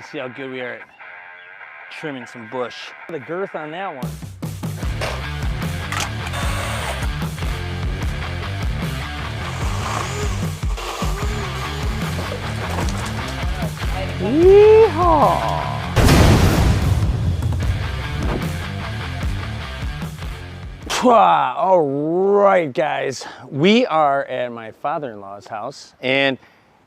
Let's see how good we are at trimming some bush. The girth on that one. Yeehaw! All right, guys, we are at my father-in-law's house, and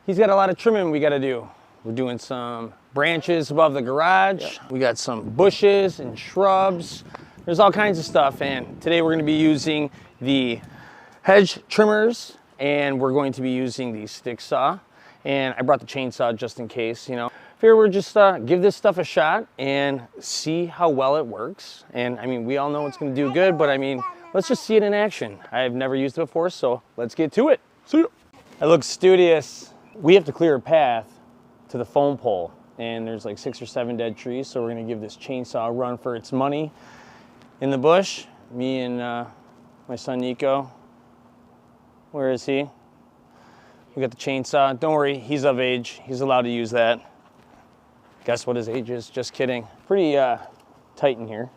he's got a lot of trimming we got to do. We're doing some branches above the garage. We got some bushes and shrubs. There's all kinds of stuff, and today we're going to be using the hedge trimmers, and we're going to be using the stick saw. And I brought the chainsaw just in case, you know. Figure we're just give this stuff a shot and see how well it works. And I mean, we all know it's going to do good, but I mean, let's just see it in action. I've never used it before, so let's get to it. See ya. It looks studious. We have to clear a path to the phone pole, and there's like 6 or 7 dead trees, so we're going to give this chainsaw a run for its money in the bush. Me and my son Nico. Where is he? We got the chainsaw. Don't worry, he's of age. He's allowed to use that. Guess what his age is? Just kidding. Pretty tight in here.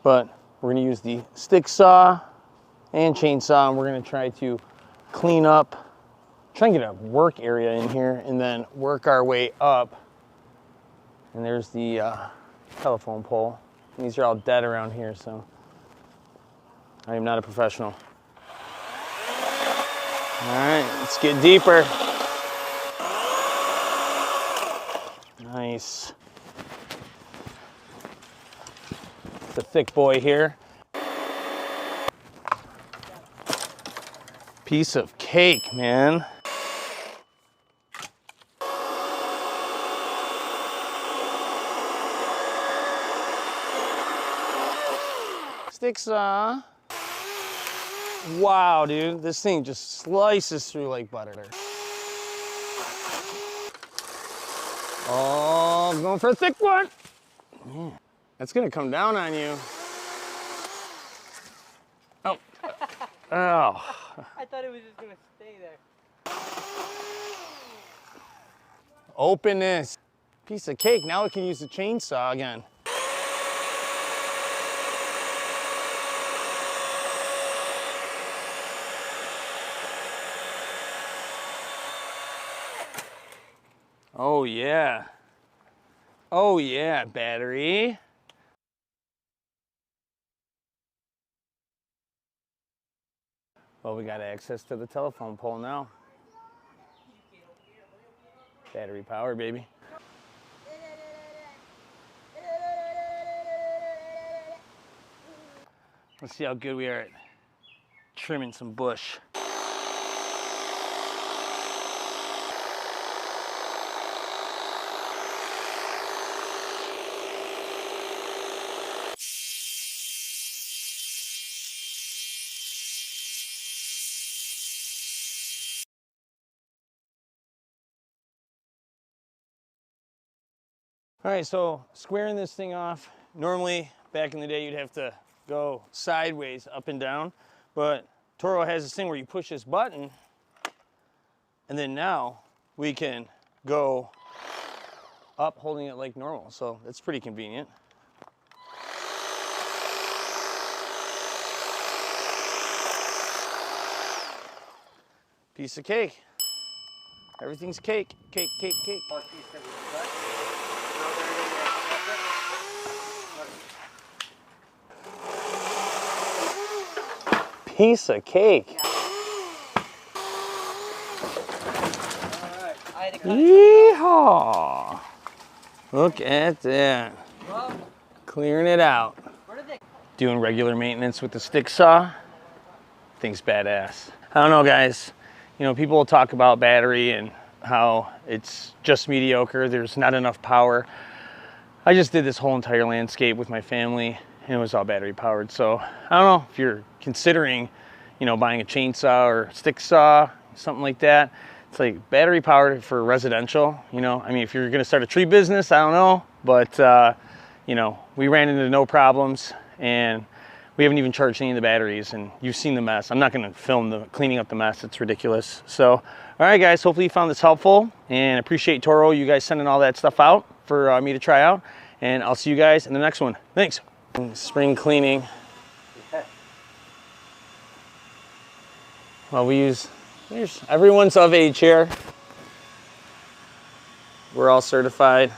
But we're gonna use the stick saw and chainsaw, and we're gonna try to clean up, try and get a work area in here, and then work our way up. And there's the telephone pole. And these are all dead around here, so I am not a professional. All right, let's get deeper. Nice. It's a thick boy here. Piece of cake, man. Stick saw. Wow, dude, this thing just slices through like butter. Oh, I'm going for a thick one. Man, that's gonna come down on you. Oh. Oh. I thought it was just gonna stay there. Open this. Piece of cake. Now we can use the chainsaw again. Oh yeah. Oh yeah, battery. Well, we got access to the telephone pole now. Battery power, baby. Let's see how good we are at trimming some bush. All right, so squaring this thing off, normally back in the day you'd have to go sideways up and down, but Toro has this thing where you push this button, and then now we can go up holding it like normal, so that's pretty convenient. Piece of cake. Everything's cake, cake, cake, cake. Piece of cake. Yeehaw! Look at that. Clearing it out. Doing regular maintenance with the stick saw. Thing's badass. I don't know, guys. You know, people will talk about battery and how it's just mediocre. There's not enough power. I just did this whole entire landscape with my family, and it was all battery powered. So I don't know if you're considering, you know, buying a chainsaw or stick saw, something like that. It's like battery powered for residential, you know. I mean, if you're gonna start a tree business, I don't know, but you know, we ran into no problems, and we haven't even charged any of the batteries, and you've seen the mess. I'm not gonna film the cleaning up the mess, it's ridiculous. So, all right guys, hopefully you found this helpful, and appreciate Toro, you guys sending all that stuff out for me to try out, and I'll see you guys in the next one. Thanks. Spring cleaning. Well, everyone's of age here. We're all certified.